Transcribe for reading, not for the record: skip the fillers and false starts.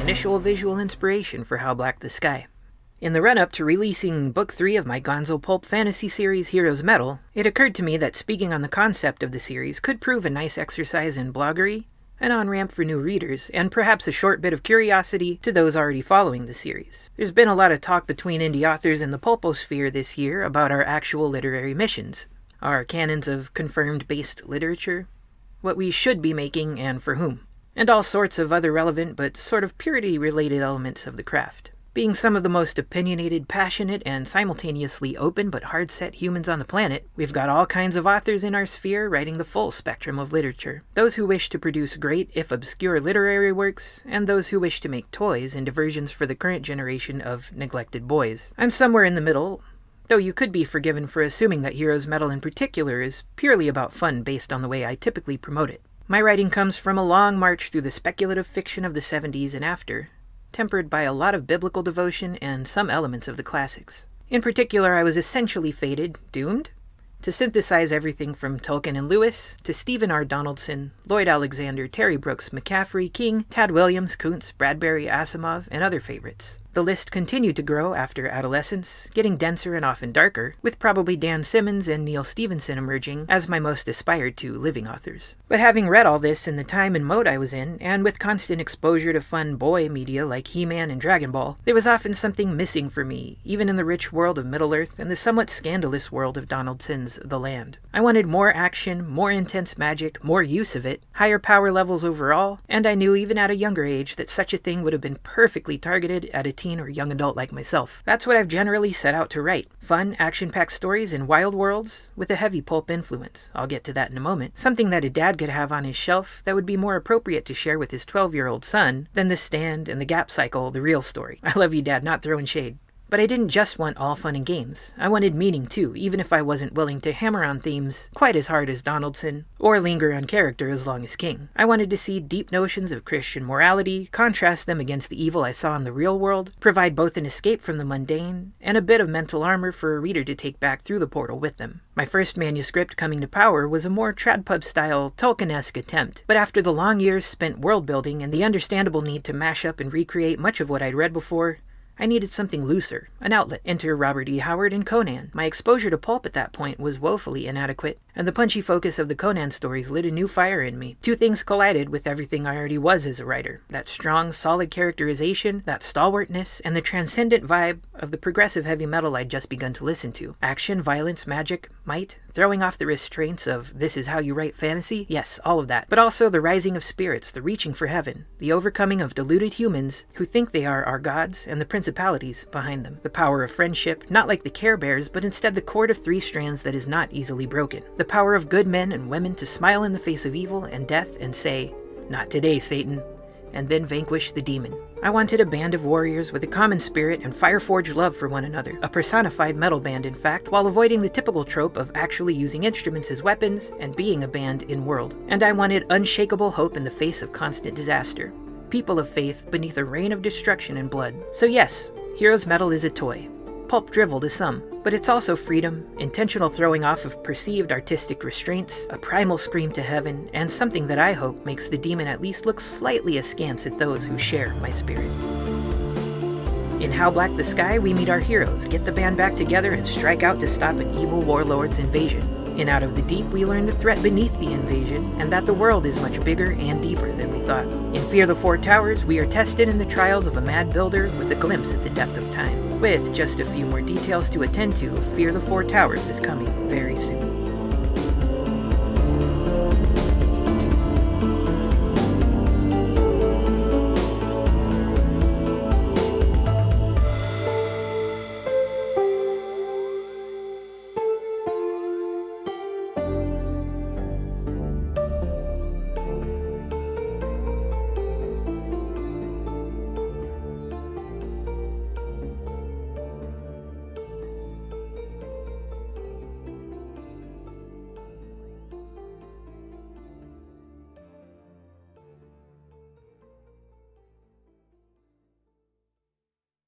initial visual inspiration for How Black the Sky. In the run-up to releasing Book 3 of my gonzo pulp fantasy series Heroes Metal, it occurred to me that speaking on the concept of the series could prove a nice exercise in bloggery, an on-ramp for new readers, and perhaps a short bit of curiosity to those already following the series. There's been a lot of talk between indie authors in the pulposphere this year about our actual literary missions, our canons of confirmed-based literature, what we should be making and for whom, and all sorts of other relevant but sort of purity-related elements of the craft. Being some of the most opinionated, passionate, and simultaneously open but hard-set humans on the planet, we've got all kinds of authors in our sphere writing the full spectrum of literature. Those who wish to produce great, if obscure, literary works, and those who wish to make toys and diversions for the current generation of neglected boys. I'm somewhere in the middle, though you could be forgiven for assuming that Heroes Metal in particular is purely about fun based on the way I typically promote it. My writing comes from a long march through the speculative fiction of the 70s and after, tempered by a lot of biblical devotion and some elements of the classics. In particular, I was essentially doomed, to synthesize everything from Tolkien and Lewis, to Stephen R. Donaldson, Lloyd Alexander, Terry Brooks, McCaffrey, King, Tad Williams, Kuntz, Bradbury, Asimov, and other favorites. The list continued to grow after adolescence, getting denser and often darker, with probably Dan Simmons and Neil Stephenson emerging as my most aspired-to living authors. But having read all this in the time and mode I was in, and with constant exposure to fun boy media like He-Man and Dragon Ball, there was often something missing for me, even in the rich world of Middle-earth and the somewhat scandalous world of Donaldson's The Land. I wanted more action, more intense magic, more use of it, higher power levels overall, and I knew even at a younger age that such a thing would have been perfectly targeted at a teen or young adult like myself. That's what I've generally set out to write. Fun, action-packed stories in wild worlds with a heavy pulp influence. I'll get to that in a moment. Something that a dad could have on his shelf that would be more appropriate to share with his 12-year-old son than The Stand and The Gap Cycle, the real story. I love you, Dad, not throwing shade. But I didn't just want all fun and games. I wanted meaning too, even if I wasn't willing to hammer on themes quite as hard as Donaldson, or linger on character as long as King. I wanted to see deep notions of Christian morality, contrast them against the evil I saw in the real world, provide both an escape from the mundane, and a bit of mental armor for a reader to take back through the portal with them. My first manuscript, Coming to Power, was a more Tradpub-style, Tolkien-esque attempt, but after the long years spent world-building and the understandable need to mash up and recreate much of what I'd read before, I needed something looser, an outlet. Enter Robert E. Howard and Conan. My exposure to pulp at that point was woefully inadequate, and the punchy focus of the Conan stories lit a new fire in me. Two things collided with everything I already was as a writer. That strong, solid characterization, that stalwartness, and the transcendent vibe of the progressive heavy metal I'd just begun to listen to. Action, violence, magic, might, throwing off the restraints of this is how you write fantasy? Yes, all of that. But also the rising of spirits, the reaching for heaven, the overcoming of deluded humans who think they are our gods, and the principalities behind them. The power of friendship, not like the Care Bears, but instead the cord of three strands that is not easily broken. The power of good men and women to smile in the face of evil and death and say, "Not today, Satan," and then vanquish the demon. I wanted a band of warriors with a common spirit and fire-forged love for one another. A personified metal band, in fact, while avoiding the typical trope of actually using instruments as weapons and being a band in world. And I wanted unshakable hope in the face of constant disaster. People of faith beneath a rain of destruction and blood. So yes, Heroes Metal is a toy. Pulp drivel to some, but it's also freedom, intentional throwing off of perceived artistic restraints, a primal scream to heaven, and something that I hope makes the demon at least look slightly askance at those who share my spirit. In How Black the Sky, we meet our heroes, get the band back together, and strike out to stop an evil warlord's invasion. In Out of the Deep, we learn the threat beneath the invasion, and that the world is much bigger and deeper than we thought. In Fear the Four Towers, we are tested in the trials of a mad builder with a glimpse at the depth of time. With just a few more details to attend to, Fear the Four Towers is coming very soon.